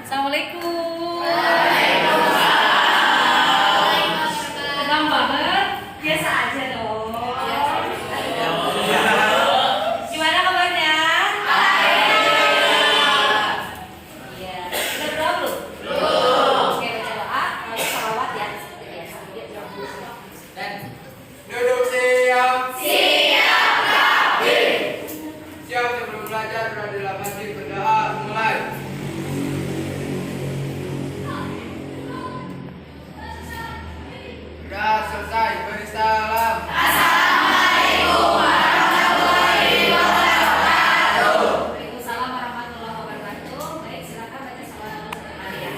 Assalamualaikum. Waalaikumsalam. Senang banget. Biasa aja dong. Gimana kabarnya? Iya. Udah berdoa belum? Oke, baca doa, lalu sholawat ya seperti biasa. Dan duduk siap. Siap, Kabir. Siap sebelum belajar beradilah masjid berdoa mulai. Sudah selesai beri salam. Assalamualaikum warahmatullahi wabarakatuh. Waalaikumsalam warahmatullahi wabarakatuh. Baik, silakan baca sholawat ya.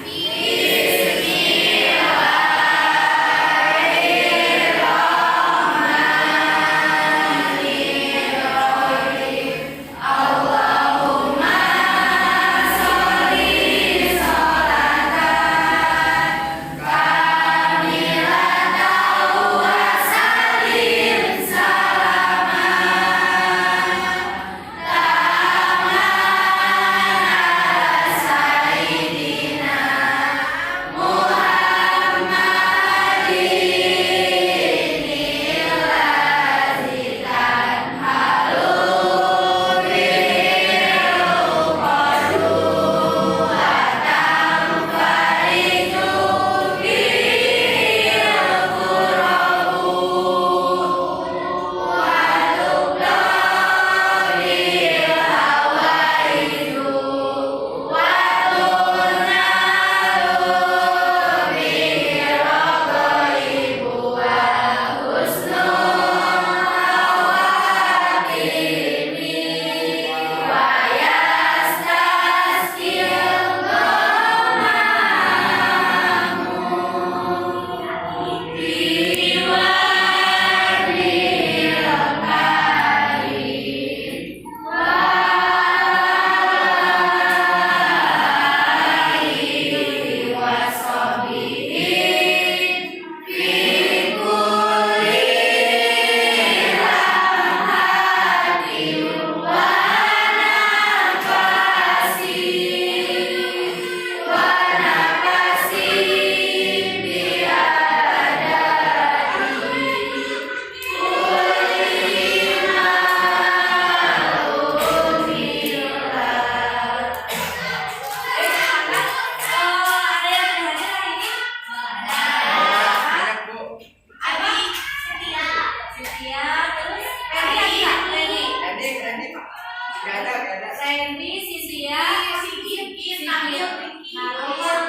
Randy, Sisia, Sigit, Nabil,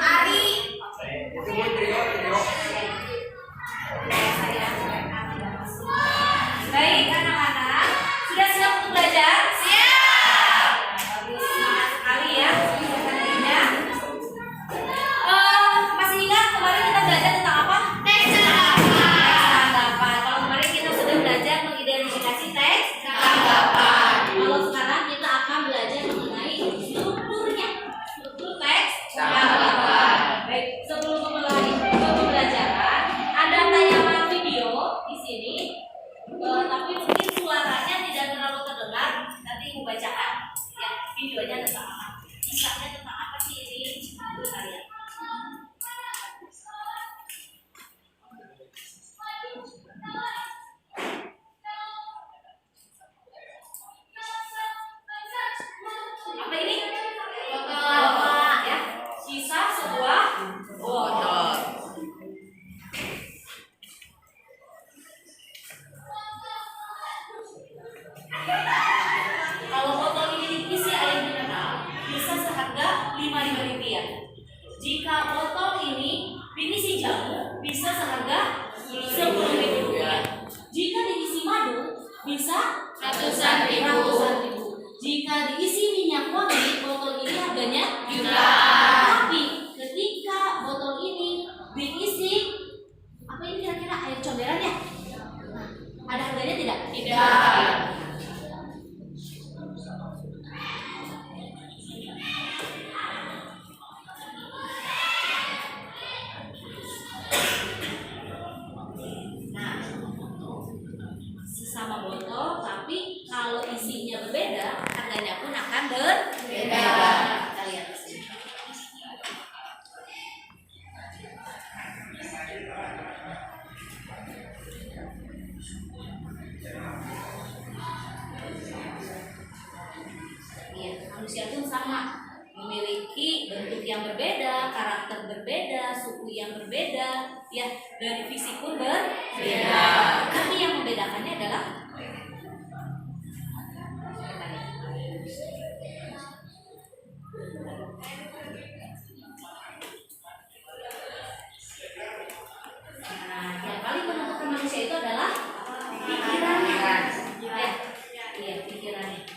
Ari. Itu buat trio. Baik anak-anak, sudah siap untuk belajar? Siap. Bagus, semangat sekali ya. Tentunya. Masih ingat kemarin kita belajar tentang apa? Teks tanggapan. Kalau kemarin kita sudah belajar mengidentifikasi teks Tanggapan. Kalau sekarang kita akan belajar mengenai strukturnya, struktur teks Tanggapan. Baik, sebelum memulai pembelajaran, ada tayangan video di sini, tapi mungkin suaranya tidak terlalu terdengar. Nanti ibu bacakan, ya videonya tentang apa, kisahnya tentang apa sih ini, ibu kalian. Apa ini? Botol ya. Sisa sebuah botol. Kalau botol ini diisi air mineral, bisa seharga Rp5.000. Jika botol ini diisi jamu, bisa seharga Rp10.000. Jika diisi madu, bisa Ratusan ribu. Jika diisi minyak wangi, botol ini harganya Jutaan. Tapi ketika botol ini diisi apa ini kira-kira air comberan ya? Nah, ada harganya tidak? Tidak. Nah, sesama botol, tapi kalau isinya berbeda, harganya pun akan berbeda. sama, memiliki bentuk yang berbeda, karakter berbeda, suku yang berbeda, ya, dari fisik pun berbeda. Tapi yang membedakannya adalah yang paling menentukan manusia itu adalah pikirannya. Ya, iya, pikirannya.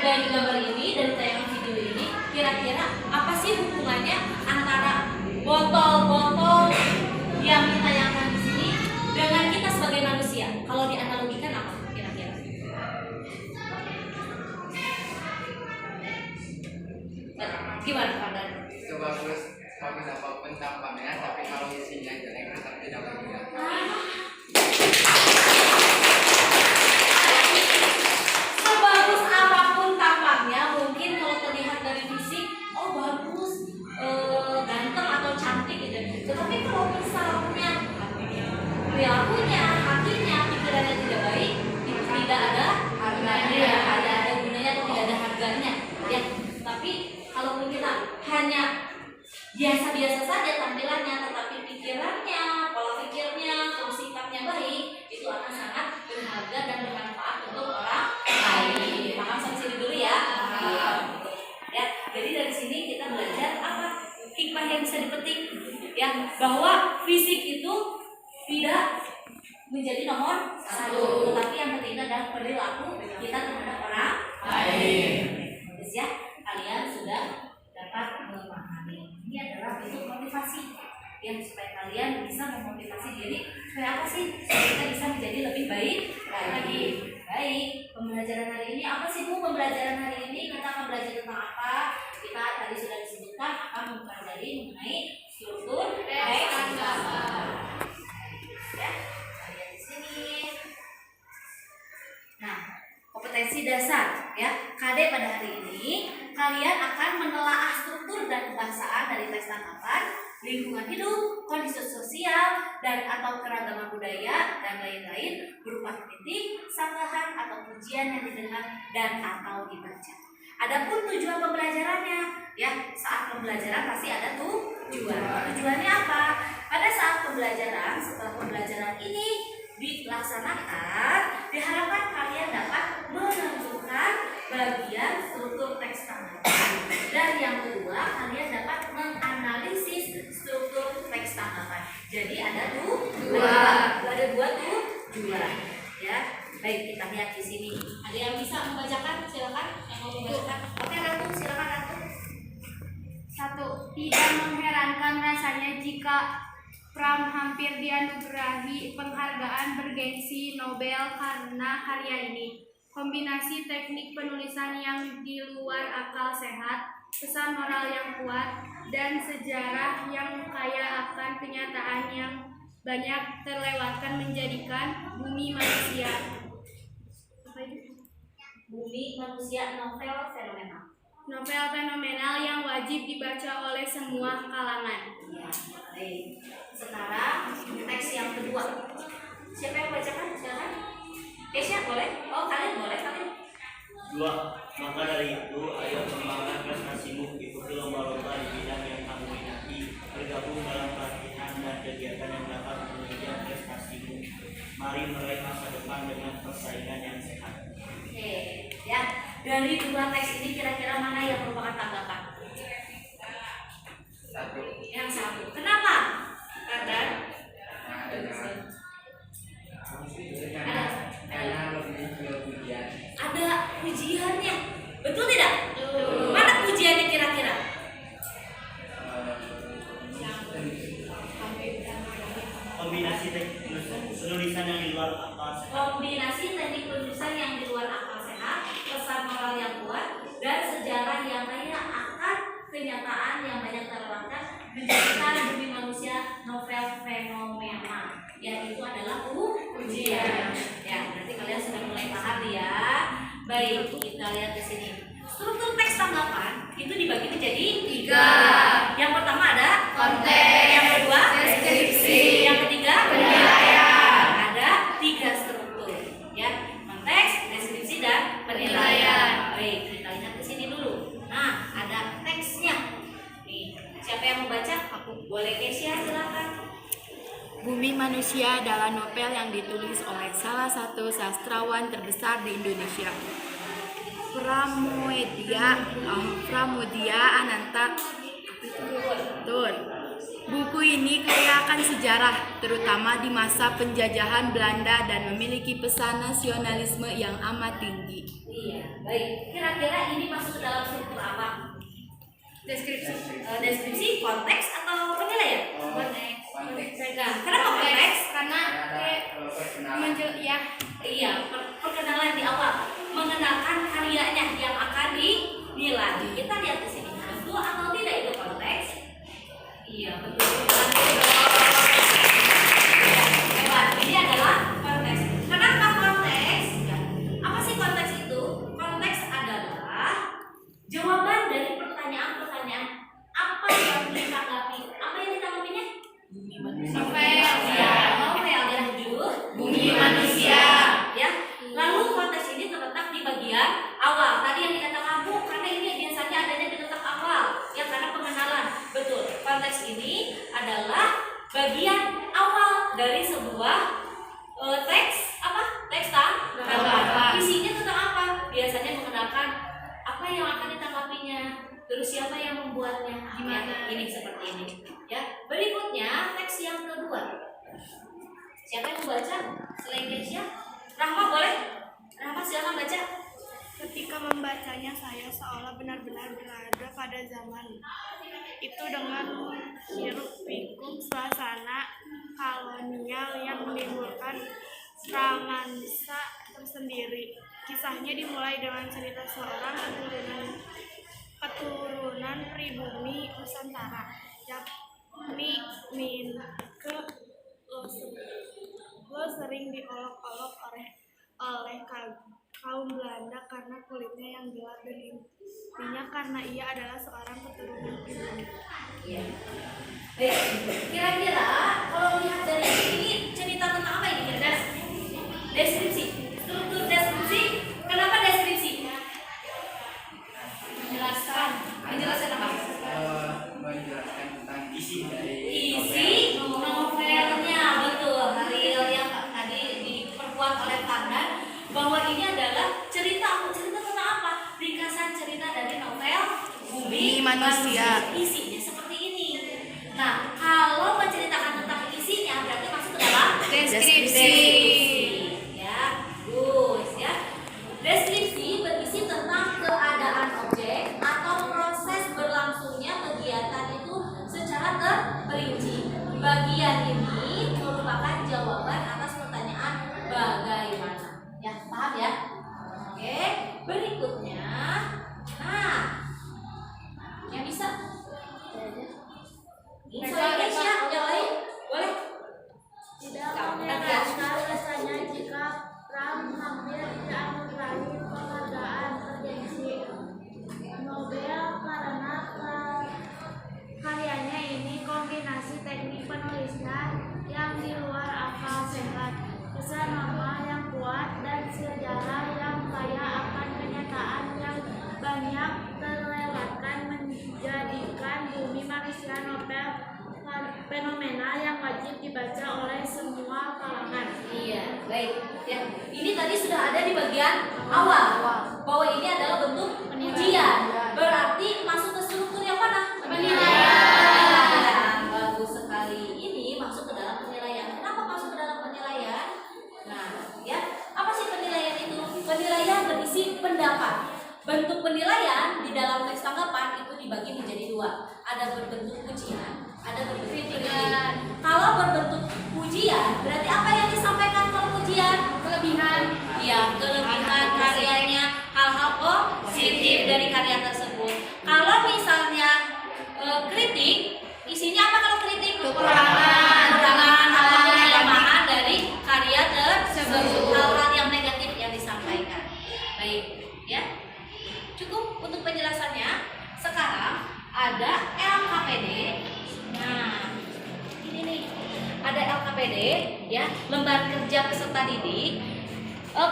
Dari gambar ini, dari tayangan video ini, kira-kira apa sih hubungannya antara botol-botol yang ditayangkan di sini dengan kita sebagai manusia? Kalau dianalogikan apa kira-kira? Gimana Pak? Itu bagus apapun tampangnya, tapi kalau isinya jelek tetap tidak bahagia. Sebagus apapun tampaknya, mungkin kalau terlihat dari fisik, oh bagus, ganteng atau cantik gitu. Tetapi kalau misalnya perilakunya, hatinya, pikirannya tidak baik, itu tidak ada harganya, ada gunanya atau tidak ada harganya. Ya, tapi kalaupun kita hanya biasa-biasa saja tampilannya, tetapi pikirannya, pola pikirnya, atau sikapnya baik, itu akan sangat berharga dan bermanfaat untuk orang lain. Paham sampai sini dulu ya? Ya, jadi dari sini kita belajar apa hikmah yang bisa dipetik, ya, bahwa fisik itu tidak menjadi nomor satu, tetapi yang penting adalah perilaku kita terhadap orang lain. Terus ya, kalian sudah dapat memahami. Ini adalah bentuk motivasi yang supaya kalian bisa memotivasi diri supaya apa sih? Supaya kita bisa menjadi lebih baik lagi. Baik, pembelajaran hari ini apa sih Bu? Pembelajaran hari ini kita akan belajar tentang apa? Kita tadi sudah disebutkan akan mempelajari mengenai struktur teks gambar. Ya, lihat di sini. Nah, kompetensi dasar ya. KD pada hari ini kalian akan menelaah struktur dan kebangsaan dari teks tangkapan, lingkungan hidup, kondisi sosial dan atau keragaman budaya dan lain-lain berupa kritik, sanggahan atau pujian yang didengar dan atau dibaca. Adapun tujuan pembelajarannya, ya, saat pembelajaran pasti ada tujuan. Tujuannya apa? Pada saat pembelajaran, setelah pembelajaran ini dilaksanakan, diharapkan kalian dapat menentukan bagian struktur teks tanggapan. Dan yang kedua, kalian dapat menganalisis struktur teks tanggapan. Jadi ada dua tujuan. Ya, baik, kita lihat di sini. Ada yang bisa membacakan? Silakan. Yang mau membacakan? Oke, Ratu, silakan Ratu. 1. Tidak mengherankan rasanya jika Pram hampir dianugerahi penghargaan bergengsi Nobel karena karya ini. Kombinasi teknik penulisan yang di luar akal sehat, pesan moral yang kuat, dan sejarah yang kaya akan kenyataan yang banyak terlewatkan menjadikan Bumi Manusia. Bumi Manusia novel fenomenal. Novel fenomenal yang wajib dibaca oleh semua kalangan. Ya, baik. Sekarang teks yang kedua. Siapa yang bacakan? Silakan. Kesya boleh? Oh, kalian boleh, kalian. 2. Maka dari itu, ayo kembangkan prestasimu, ikuti lomba-lomba di bidang yang kamu minati, bergabung dalam pelatihan dan kegiatan yang dapat menunjang prestasimu. Mari meraih masa depan dengan persaingan yang sehat. Oke, ya. Dari dua teks ini kira-kira mana yang merupakan tanggapan? Yang satu. Kenapa? Karena kombinasi teknik penulisan yang di luar akal sehat, pesan moral yang kuat, dan sejarah yang kaya akan kenyataan yang banyak terlewatkan menjadikan bumi manusia novel fenomena. Ya, itu adalah ujian. Ya, nanti kalian sudah mulai paham ya. Baik, kita lihat di sini. Struktur teks tanggapan itu dibagi menjadi 3. Yang pertama ada konteks, yang kedua deskripsi, yang ketiga penilaian. Ada 3 struktur, ya, konteks, deskripsi, dan penilaian. Baik, kita lihat di sini dulu. Nah, ada teksnya. Nih, siapa yang membaca? Aku. Boleh Kesia, silakan. Bumi Manusia adalah novel yang ditulis oleh salah satu sastrawan terbesar di Indonesia, Pramudia Ananta. Betul. Buku ini kaya akan sejarah, terutama di masa penjajahan Belanda, dan memiliki pesan nasionalisme yang amat tinggi. Iya, baik. Kira-kira ini masuk ke dalam struktur apa? Deskripsi, konteks, atau penilaian? Konteks. Nah, kenapa konteks? Karena perkenalan di awal, mengenalkan karyanya yang akan dinilai. Kita lihat di sini, betul atau tidak itu konteks? Iya, betul. Hebat. Ini adalah konteks. Kenapa konteks? Ya. Apa sih konteks itu? Konteks adalah jawaban dari pertanyaan-pertanyaan apa yang ditanggapi. Apa yang ditanggapinya? Novel. Ya, novel ya, judul Bumi Manusia. Ya. Lalu konteks ini terletak di bagian awal. Tadi yang dikatakan Bu, karena ini biasanya adanya di letak awal, ya, karena pengenalan. Betul. Konteks ini adalah bagian awal dari sebuah teks apa? Teks tanggapan. Isinya tentang apa? Biasanya mengenalkan apa yang akan ditanggapinya, terus siapa yang membuatnya, gimana, ini seperti ini. Ya. Berikutnya teks yang kedua. Siapa yang membaca? Selain Kesia? Rahma boleh? Rahma silakan baca. ketika membacanya saya seolah benar-benar berada pada zaman itu dengan hiruk-pikuk suasana kolonial yang menimbulkan romansa tersendiri. Kisahnya dimulai dengan cerita seorang keturunan pribumi Nusantara, yakni Minke. Lo sering diolok-olok oleh kaum Belanda karena kulitnya yang gelap, dan intinya karena ia adalah seorang keturunan pribumi. Iya. Kira-kira kalau lihat dari ini cerita tentang apa ini? Deskripsi. Struktur deskripsi. Kenapa deskripsi? Menjelaskan apa? Menjelaskan tentang isi dari Isi novelnya, betul. Halil yang tadi diperkuat oleh Tandan bahwa ini adalah cerita tentang apa? Ringkasan cerita dari novel Bumi Manusia. Isinya seperti ini. Nah, kalau menceritakan tentang isinya berarti masuk ke dalam Deskripsi. Ya, bagus ya. Deskripsi berisi tentang keadaan objek atau proses berlangsungnya kegiatan itu secara terperinci. Bagian ini merupakan jawaban atas pertanyaan bagaimana. Ya, paham ya? Oke, berikutnya. Nah, yang bisa? Ini soal Kesia, yang lain? Boleh? Tidak mengherankan rasanya jika Pram hampir dianugerahi penghargaan bergengsi Nobel karena karyanya ini kombinasi teknik penulisan yang di luar akal sehat, pesan moral yang kuat, dan sejarah yang kaya akan kenyataan yang banyak terlewatkan menjadikan Bumi Manusia novel fenomena yang wajib dibaca oleh semua kalangan. Iya, baik. Ya, ini tadi sudah ada di bagian awal bahwa ini adalah bentuk ujian. Berarti masuk ke struktur yang mana? Penilaian. Bagus sekali. Ini masuk ke dalam penilaian. Kenapa masuk ke dalam penilaian? Nah, ya, apa sih penilaian itu? Penilaian berisi pendapat. Bentuk penilaian di dalam teks tanggapan itu dibagi menjadi 2. Ada berbentuk ujian, ada berbentuk penilaian. Kalau berbentuk ujian, berarti apa yang disampaikan kalau ujian?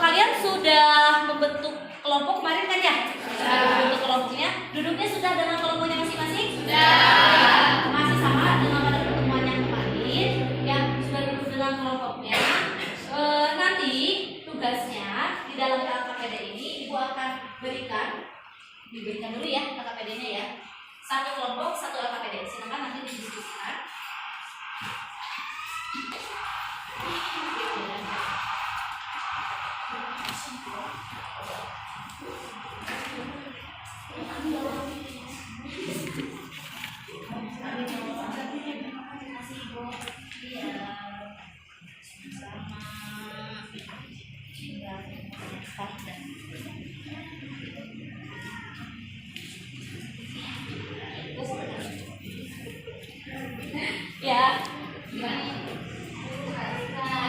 kalian sudah membentuk kelompok kemarin kan ya? Sudah membentuk kelompoknya. Duduknya sudah dengan kelompoknya masing-masing? Sudah. Masih sama dengan pada pertemuan yang kemarin yang sudah duduk dengan kelompoknya. Nanti tugasnya di dalam KKPD ini Ibu akan diberikan dulu ya KKPD-nya ya. Satu kelompok, satu LKPD. Silakan nanti didiskusikan. Ya, nah,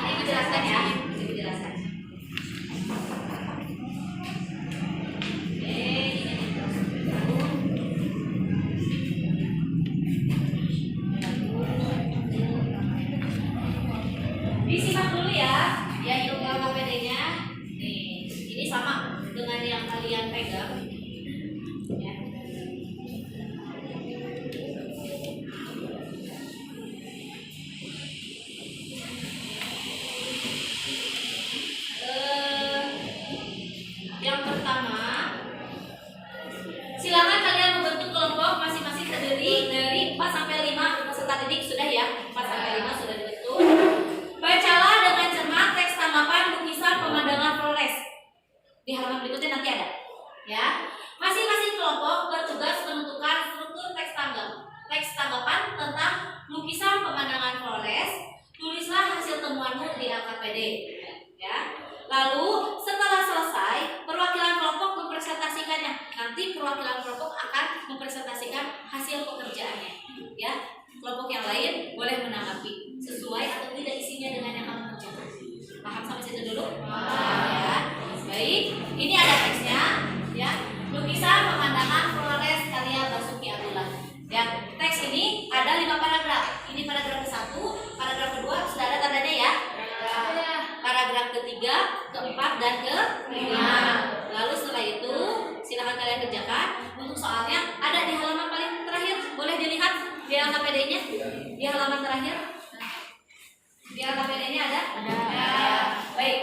ini jelaskan ya, Ibu jelaskan. Disimak dulu ya, yuk LKPD-nya. Nih, ini sama dengan yang kalian pegang. Ya. Yang pertama, silakan kalian membentuk kelompok masing-masing terdiri dari 4 sampai 5 peserta didik sudah ya. 4 sampai 5 sudah dibentuk. Bacalah dengan cermat teks tanggapan lukisan pemandangan Flores. Di halaman berikutnya nanti ada. Ya. Masing-masing kelompok bertugas menentukan struktur teks tanggapan tentang lukisan pemandangan Flores. Tulislah hasil temuanmu di LKPD. Ya. Lalu setelah selesai, perwakilan kelompok mempresentasikannya. Nanti perwakilan kelompok akan mempresentasikan hasil pekerjaannya. Ya, kelompok yang lain boleh menanggapi sesuai atau tidak isinya dengan yang kamu kerjakan. Paham sampai situ dulu? Ya. Baik, ini ada teksnya. Ya, lukisan pemandangan Flores karya Basuki Abdullah. Ya, teks ini ada 5 paragraf. Ini paragraf ke-1, paragraf kedua sudah ada tandanya ya. Paragraf ketiga, keempat, dan kelima. Lalu setelah itu silakan kalian kerjakan. Untuk soalnya ada di halaman paling terakhir. Boleh dilihat di LKPD-nya di halaman terakhir. Di LKPD-nya ada? Baik.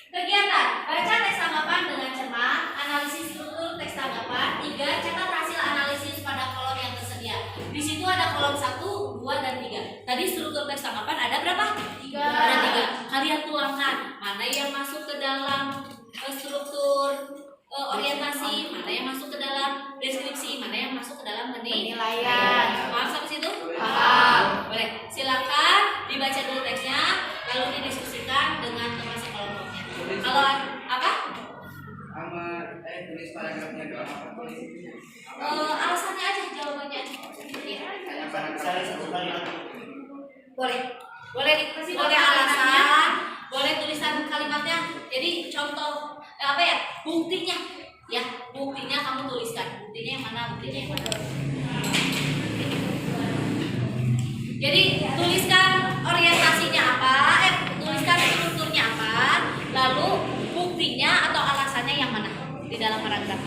Kegiatan baca teks tanggapan dengan cermat, analisis struktur teks tanggapan. 3. Catat hasil analisis pada kolom yang tersedia. Di situ ada kolom 1, 2, dan 3. Tadi struktur teks tanggapan ada berapa? 3. Ada 3. Kalian tuangkan mana yang masuk ke dalam struktur orientasi, mana yang masuk ke dalam deskripsi, mana yang masuk ke dalam penilaian. Paham sampai situ? Paham. Boleh. Silakan dibaca dulu teksnya, lalu didiskusikan dengan teman sekelompoknya. Kalau apa? Tulis paragrafnya doang apa tulis? Alasannya aja, jawabannya aja. Saya satu kali lagi. Boleh alasan, boleh tulisan kalimatnya. Jadi contoh apa ya? Buktinya, ya buktinya kamu tuliskan. Buktinya yang mana? Jadi tuliskan orientasinya apa? Tuliskan strukturnya apa? Lalu buktinya atau alasannya yang mana di dalam paragraf?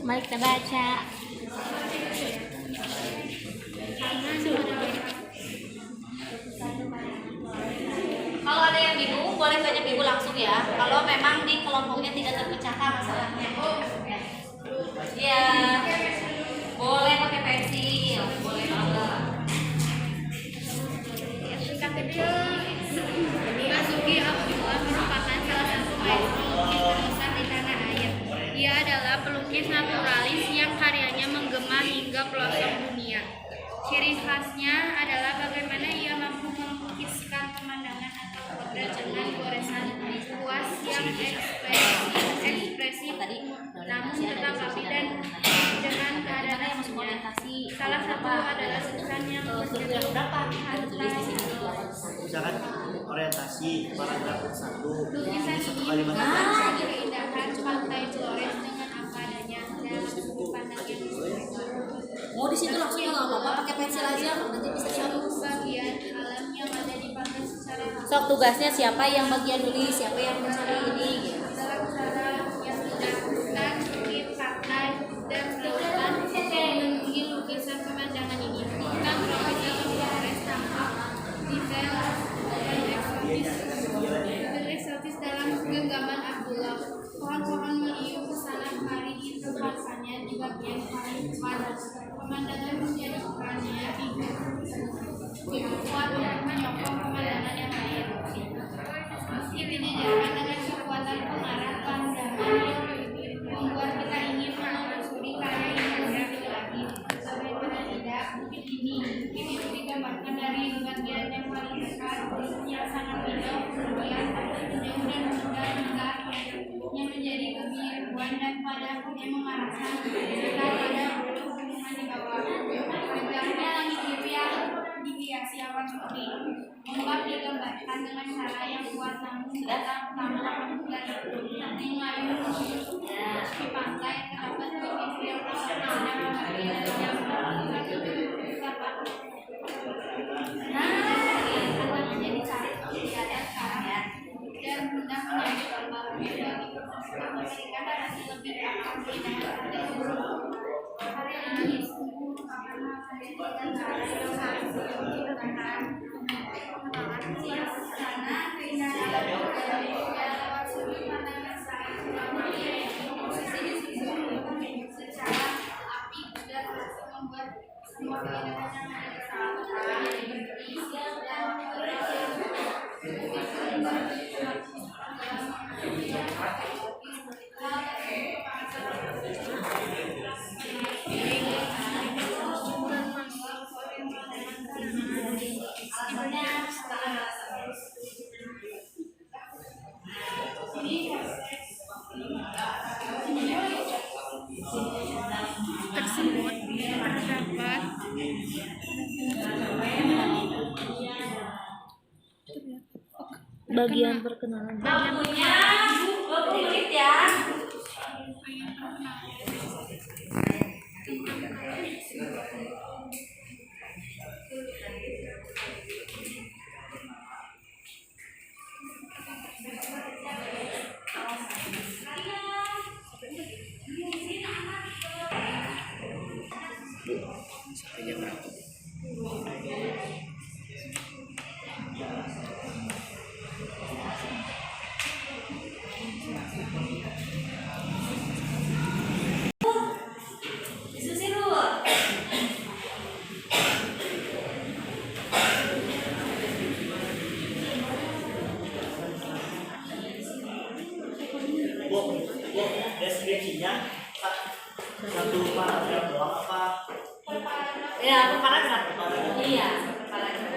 Mari kita baca. Kalau ada yang bingung, boleh tanya ibu langsung ya. Kalau memang di kelompoknya tidak terpecahkan masalahnya. Ya, boleh pakai pensil, boleh banget. Basuki Abdullah merupakan salah satu maestro pelukis terbesar di tanah air. Ia adalah pelukis naturalis yang karyanya menggema hingga pelosok dunia. Ciri khasnya adalah bagaimana ia mampu melukiskan pemandangan atau potret dengan goresan puas yang ekspresif, namun tetap rapi dan dengan keadaan aslinya. Salah satu adalah lukisan yang berjudul Misalkan orientasi paragraf 1. Lukisan Ini satu ini kalimat aja. menggambarkan keindahan pantai Flores dengan apa adanya dalam sudut pandang yang istimewa. Mau di situ langsung nggak apa-apa, pakai pensil aja, nanti bisa Suatu dihapus. bagian alam yang ada di pantai secara Sok tugasnya siapa yang bagian nulis, siapa yang mencari ini gitu. dalam cara yang tidak seperti pantai dan lautan menunjukkan lukisan pemandangan ini. Bukan tropical Flores tampak detail dan eksotis dalam genggaman Abdullah. Pohon-pohon meliuk kesana kemari di tempatnya di bagian paling depan. Pemandangan menjadikannya kuat untuk menyokong pemandangan yang lain. Meski dijajarkan dengan kekuatan pengarah pandangan yang membuat kita ingin menelusuri karya yang lebih lagi. Bagaimana tidak, bukit ini digambarkan dari bagian yang paling dekat, yang sangat indah, kemudian jauh dan mudah hingga yang menjadi kebiruan dan pada yang mengarahkan kita pada hubungan di bawah. Panjangnya langit biru yang dihiasi awan putih. Ombak digambarkan dengan cara yang kuat namun datang tampak dari mengayun di pantai terdapat bibir yang yang menjadi cara ada sekarang ya dan mudah menjadi ombak bagi memberikan narasi lebih akan karya ini sungguh karena pendidikan cara yang harus digunakan karena keindahan lewat sudut pandangan saya secara api dan membuat semua keindahan yang ada di sana berisi tersebut terdapat Bagian perkenalan. Waktunya 20 menit ya. Sampai jam berapa? Diskusi dulu. Deskripsinya satu paragraf doang apa? Ya, per paragraf. Iya, per paragraf.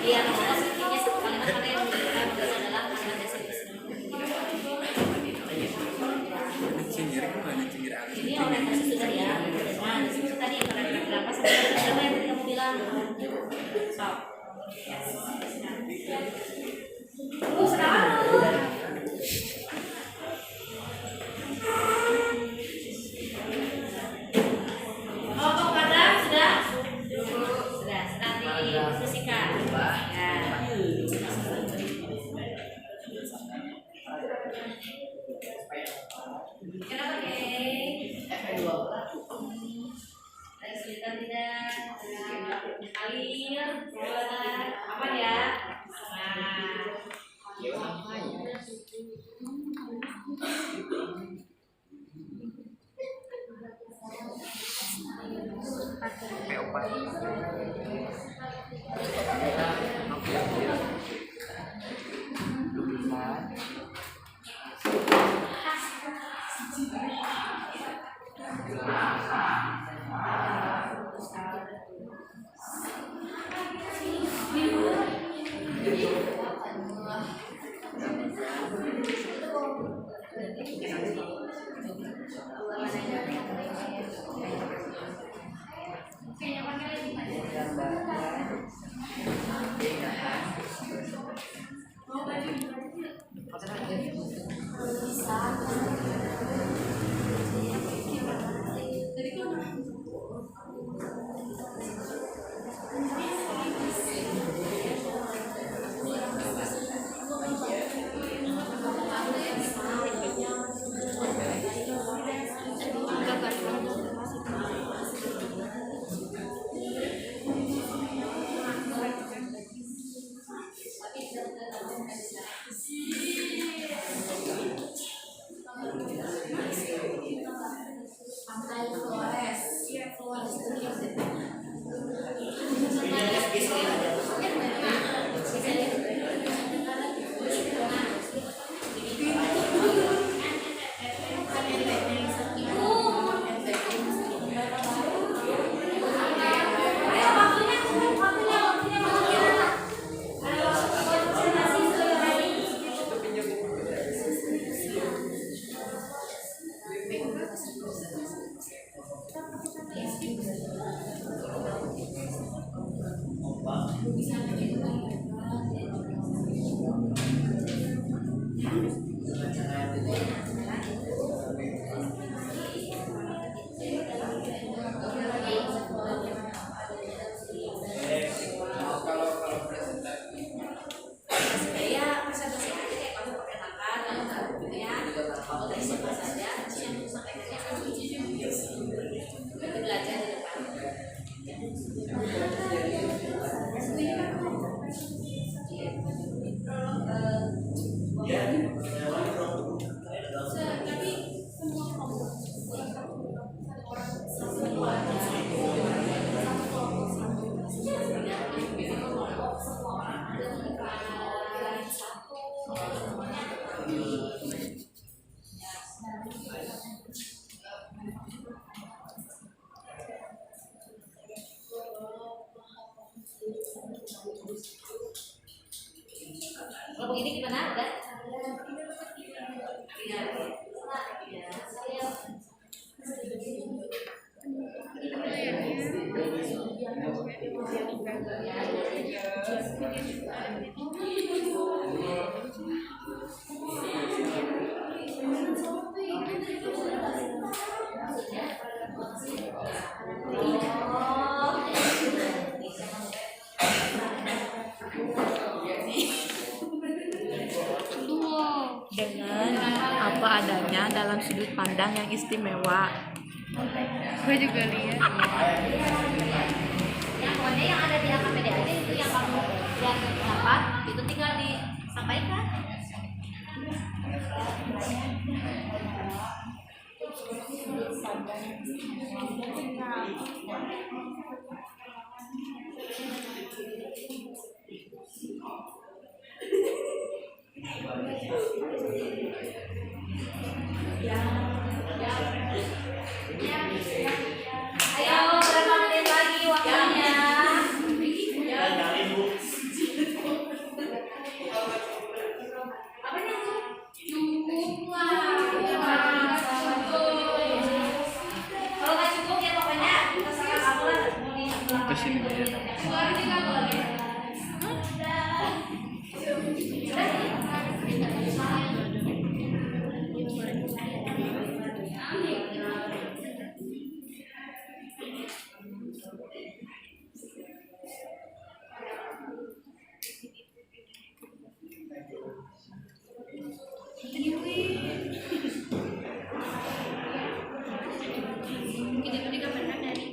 Iya, intinya satu kalimat mana yang memberikan tugas adalah kalimat deskripsi. Cindir kemana cindir aku? Ini orientasi sudah ya. Nah, di situ tadi paragraf berapa sampai berapa yang tadi kamu bilang? So. Sekarang. Oh, paragraf sudah? Sudah, sedang didiskusikan. Ya. Kenapa, Kay? Ada kesulitan tidak? Alir, buat apa ya? Nah. Kalau presentasi Ya presentasi aja kayak kamu perkenalkan gitu ya. Kamu dari siapa saja, terus yang mau sampaikannya kan belajar di depan. Kalau begini gimana? Udah? Iya. Iya. Dengan apa adanya dalam sudut pandang yang istimewa. Gue juga lihat. Yang pokoknya yang ada di AKPD aja itu yang kamu lihat dapat itu tinggal disampaikan. Ayo berapa menit lagi waktunya? Apa nih? Cukup lah. Kalau nggak cukup ya pokoknya terserah kamu lah. kesini aja. Suara juga boleh. Ini juga pernah dari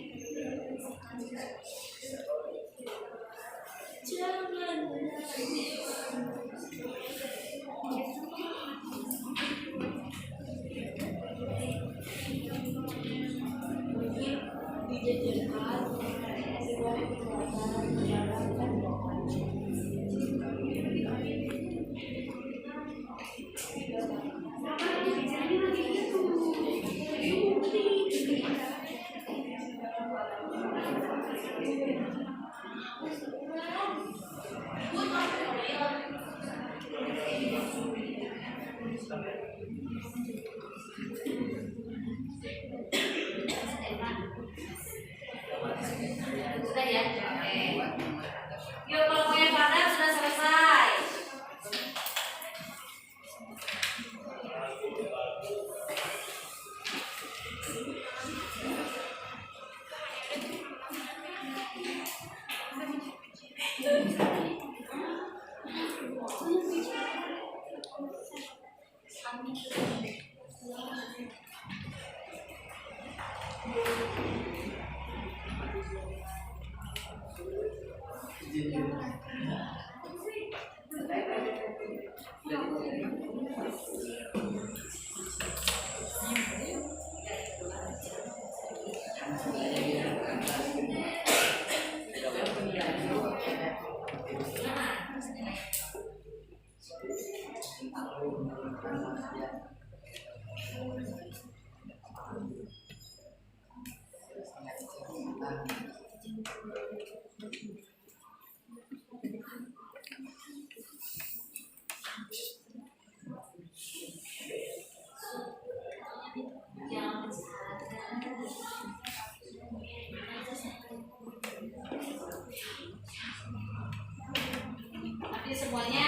Nanti semuanya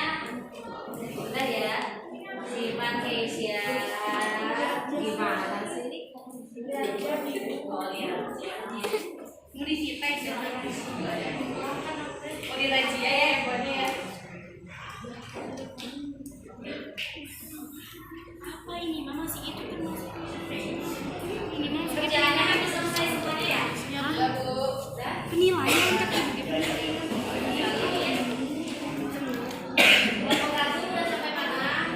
udah ya. Simpan Keisha. Gimana sih? Oh iya. Mau disita ya. Oh di razia ya handphonenya ya. Apa ini? Mama masih itu kan masih. Ini mah Kerjaannya habis selesai semuanya ya? Udah Bu. Udah. penilaian kan gitu. Kelompok satu udah sampai mana?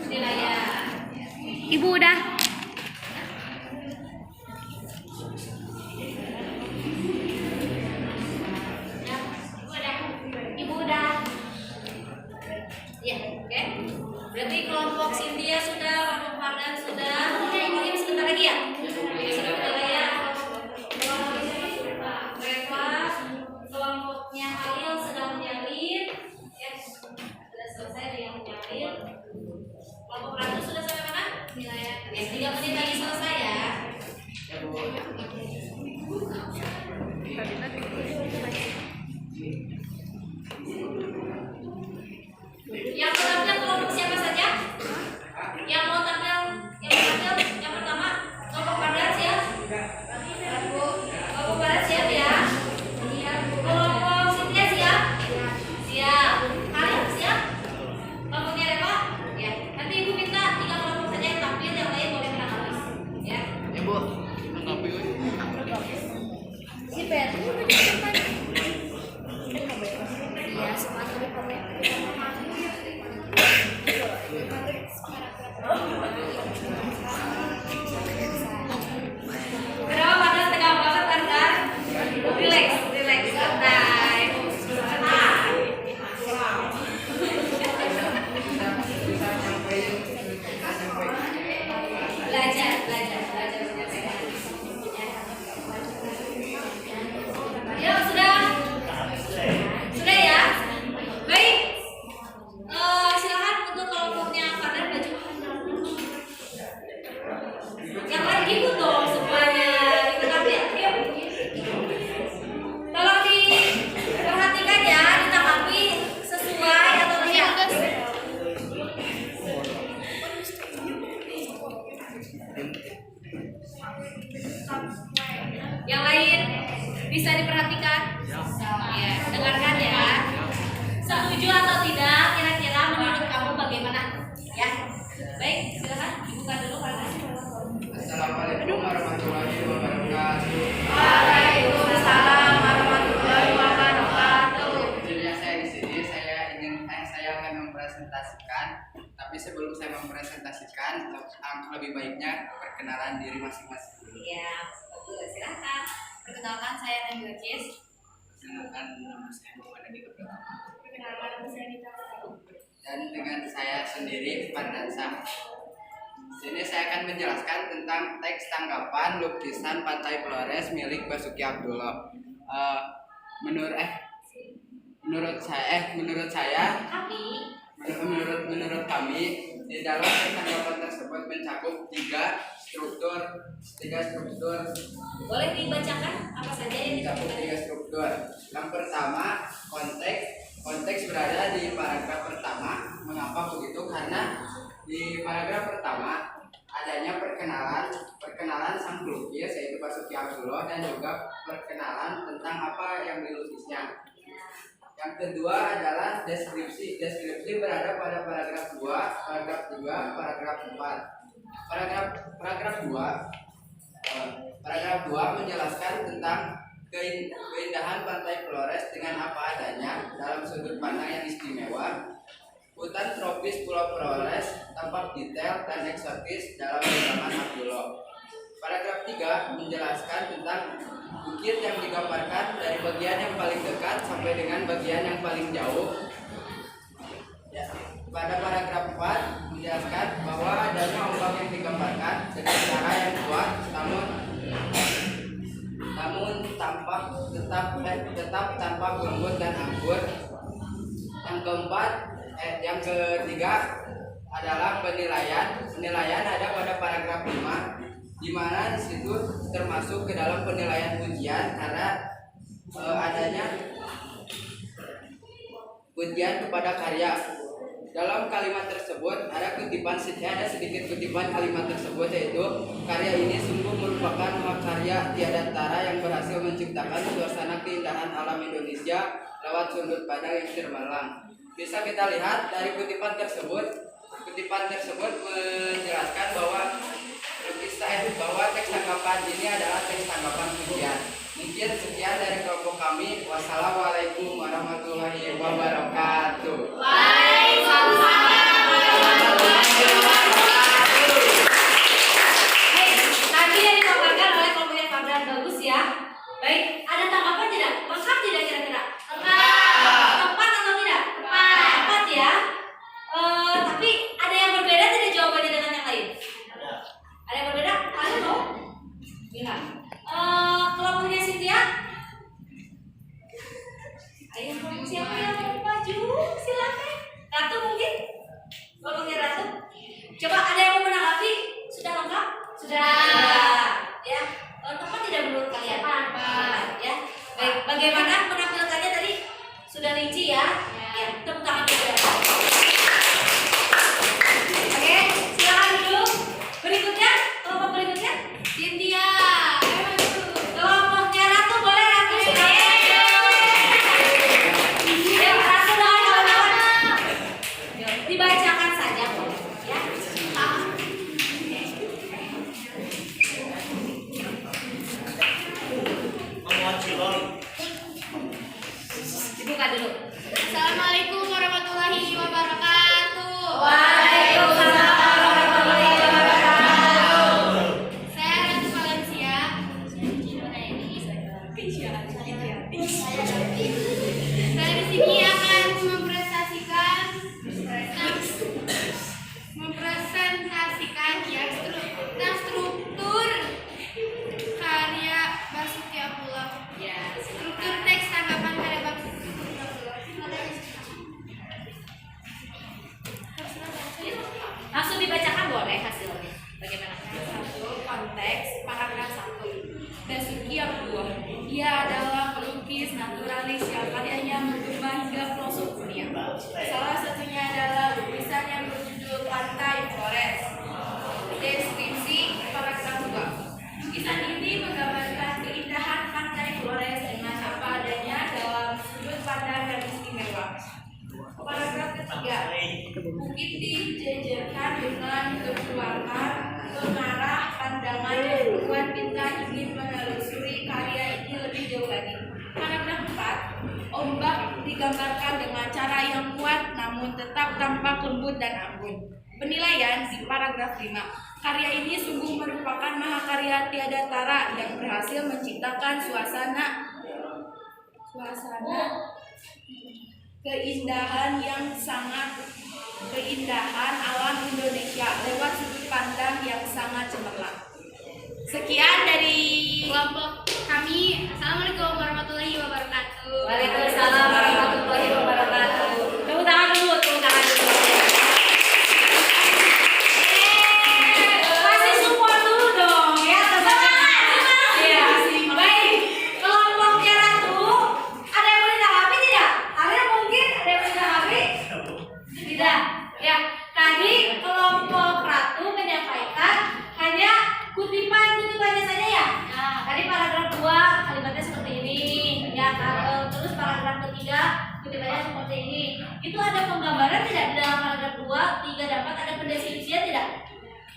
Penilaian. Ibu udah. Ya, Ibu udah. Ya, oke. Berarti kelompok Cynthia sudah, kelompok Fardan sudah. Ini sebentar lagi ya? Sudah penilaian. Kelompok Reva, kelompoknya Halil sedang menyalin. Ya, sudah selesai dia yang menyalin. Kelompok Ratu sudah sampai mana? Penilaian. Ya, 3 menit lagi selesai ya. Ya Bu. Yang tampil kelompok siapa saja? Yang mau tampil, yang pertama kelompok Fardan siap? Kelompok Fardan siap ya? Kelompok Cynthia siap? Siap. Halil siap? Kelompoknya Reva? Ya. Nanti Ibu minta 3 kelompok saja yang tampil, yang lain boleh menang habis. Ya. Ya Bu. Mengapi we. Si Betty udah disimpan. Ya, sepatu di Kenapa Fardan tegang banget Fardan? Relax, santai. Belajar menyampaikan. Ya, sudah ya. Baik. Silakan untuk kelompoknya Fardan baju. Yang lain ikut dong semuanya ikutan ya. Yuk. Tolong diperhatikan ya, ditanggapi sesuai atau tidak. Yang lain bisa diperhatikan. Ya, dengarkan ya. Setuju atau tidak? Kira-kira menurut kamu bagaimana? Ya. Baik, silakan dibuka dulu Fardan. Assalamualaikum warahmatullahi wabarakatuh. Waalaikumsalam warahmatullahi wabarakatuh. Jadinya saya di sini saya akan mempresentasikan. Tapi sebelum saya mempresentasikan, lebih baiknya perkenalan diri masing-masing dulu. Iya, bagus. Silakan. Perkenalkan saya Najwa Cis. Kenalkan nama saya Muhammad Adi Pratama. Perkenalkan nama saya Nita. Dan dengan saya sendiri Fardansa. Sini saya akan menjelaskan tentang teks tanggapan lukisan Pantai Flores milik Basuki Abdullah. Menurut kami di dalam teks tanggapan tersebut mencakup tiga struktur. Boleh dibacakan apa saja yang Mencakup dicakup? tiga struktur. Yang pertama konteks berada di paragraf pertama. Mengapa begitu? Karena di paragraf pertama adanya perkenalan sang pelukis yaitu Basuki Abdullah dan juga perkenalan tentang apa yang dilukisnya. Yang kedua adalah deskripsi. Deskripsi berada pada paragraf 2, paragraf 3, paragraf 4. Paragraf 2 menjelaskan tentang keindahan Pantai Flores dengan apa adanya dalam sudut pandang yang istimewa. Hutan tropis Pulau Flores tampak detail dan eksotis dalam genggaman Abdullah. Paragraf 3 menjelaskan tentang bukit yang digambarkan dari bagian yang paling dekat sampai dengan bagian yang paling jauh. Ya. Pada paragraf 4 menjelaskan bahwa adanya ombak yang digambarkan dengan cara yang kuat namun tetap tanpa gembur dan anggur. Yang ketiga adalah penilaian. Penilaian ada pada paragraf 5. di mana di situ termasuk ke dalam penilaian ujian karena adanya ujian kepada karya. Dalam kalimat tersebut ada sedikit kutipan kalimat tersebut, yaitu karya ini sungguh merupakan mahakarya tiada tara yang berhasil menciptakan suasana keindahan alam Indonesia lewat sudut pandang yang cemerlang. Bisa kita lihat dari kutipan tersebut menjelaskan bahwa teks tanggapan ini adalah teks tanggapan ujian. Mungkin sekian dari kelompok kami. Wassalamualaikum warahmatullahi wabarakatuh. Tadi yang dipaparkan oleh kelompoknya Fadlan bagus ya. Baik, ada tanggapan tidak? Lengkap tidak kira-kira? Tepat atau tidak? Tepat ya. Tapi ada yang berbeda tidak jawabannya dengan yang lain? Ada yang berbeda? Ada dong? Bilang. Kelompoknya Cynthia? Ayo, siapa yang mau maju? Silakan. Ratu mungkin? Kelompoknya Ratu? Coba ada yang mau menanggapi? Sudah lengkap? Sudah. Ya. Tepat tidak menurut kalian? Tepat. Ya. Baik. Bagaimana menampilkannya tadi? Sudah rinci ya? Ya. Tepuk tangan juga. Oke. Silakan duduk. Berikutnya, kelompok berikutnya. Cynthia. Kelompoknya Ratu boleh Ratu silakan. Ya, Ratu dengan kawan-kawan. Dibacakan saja boleh ya. Dibuka dulu. Assalamualaikum warahmatullahi wabarakatuh. Waalaikumsalam warahmatullahi wabarakatuh. Saya Ratu Valencia. Saya di sini akan mempresentasikan ya struktur karya Basuki Abdullah. Ya, Struktur teks tanggapan karya Basuki Abdullah. langsung dibacakan boleh hasilnya. Bagaimana? Konteks paragraf 1. Basuki Abdullah. Dia adalah pelukis naturalis yang karyanya menggema hingga pelosok dunia. Salah satunya adalah lukisan yang berjudul Pantai Flores. Deskripsi paragraf 2. Lukisan ini menggambarkan keindahan Pantai Flores dengan apa adanya dalam sudut pandang yang istimewa. Paragraf ketiga. Bukit dijejerkan dengan keluarkan mengarah pandangan yang membuat kita ingin menelusuri karya ini lebih jauh lagi. Paragraf 4. Ombak digambarkan dengan cara yang kuat namun tetap tampak lembut dan anggun. Penilaian di paragraf 5. Karya ini sungguh merupakan mahakarya tiada tara yang berhasil menciptakan suasana keindahan alam Indonesia lewat sudut pandang yang sangat cemerlang. Sekian dari kelompok kami. Assalamualaikum warahmatullahi wabarakatuh. Waalaikumsalam warahmatullahi wabarakatuh. Tepuk tangan dulu, tepuk tangan dulu. Kasih support dulu dong ya, teman-teman. Iya. Baik, kelompoknya Ratu, ada yang mau ditanggapi tidak? Ada mungkin ada yang mau ditanggapi? Tidak. Ya, tadi kelompok Ratu menyampaikan hanya kutipannya saja ya. Nah, tadi paragraf 2 kalimatnya seperti ini. Ya, terus paragraf ketiga kutipannya seperti ini. Itu ada penggambaran tidak di dalam paragraf 2, 3 dan 4 ada pendeskripsian tidak?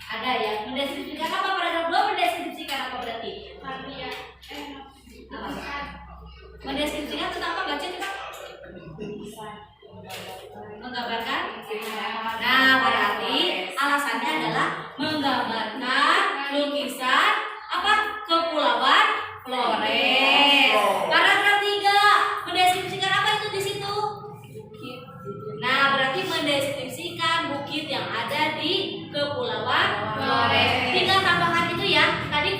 Ada ya. Mendeskripsikan apa paragraf 2? Mendeskripsikan apa berarti? Karya Mendeskripsikan tentang apa? Baca coba. Menggambarkan. Nah, berarti alasannya adalah menggambarkan lukisan apa? Kepulauan Flores. Paragraf 3 mendeskripsikan apa itu di situ? Bukit. Nah, berarti mendeskripsikan bukit yang ada di Kepulauan Flores. Tinggal tambahkan itu ya. Tadi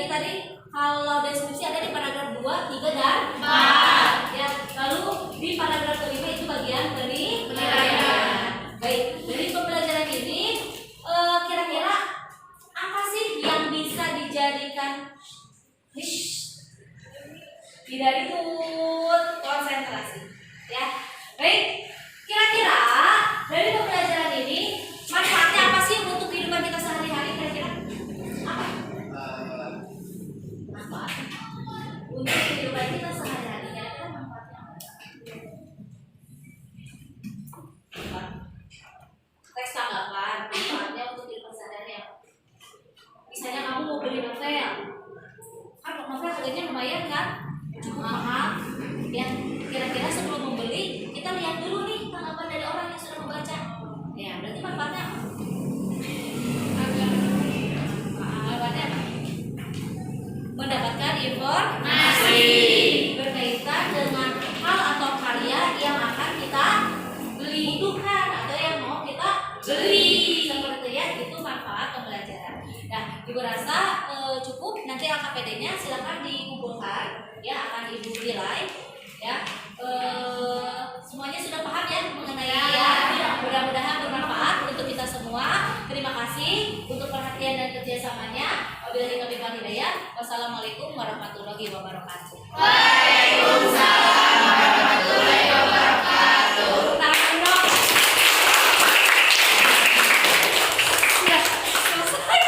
lagi tadi kalau deskripsi ada di paragraf 2, 3 dan 4. Ya, lalu di paragraf kelima itu bagian penilaian. Baik, dari pembelajaran ini kira-kira apa sih yang bisa dijadikan tidak ikut konsentrasi? Ya, baik. Kira-kira dari pembelajaran ini manfaatnya apa sih untuk kehidupan kita sehari-hari? Kira-kira apa? Manfaat untuk kehidupan kita sehari-hari. Kira-kira manfaatnya apa? Teks tanggapan manfaatnya untuk kehidupan sehari-hari apa? Misalnya kamu mau beli novel, kan novel harganya lumayan kan? Mahal. Ya, kira-kira sebelum membeli kita lihat dulu nih tanggapan dari orang yang sudah membaca. Ya, berarti manfaatnya apa? Manfaatnya apa? Mendapatkan informasi berkaitan dengan hal atau karya yang akan kita beli, bukan atau yang mau kita beli. Seperti ya, itu manfaat pembelajaran. Nah, Ibu rasa cukup. Nanti LKPD-nya silakan dikumpulkan. Ya, akan Ibu nilai. Ya, semuanya sudah paham ya mengenai ya. Mudah-mudahan bermanfaat untuk kita semua. Terima kasih untuk perhatian dan kerjasamanya. Wabillahi taufiq wal hidayah. Wassalamualaikum warahmatullahi wabarakatuh.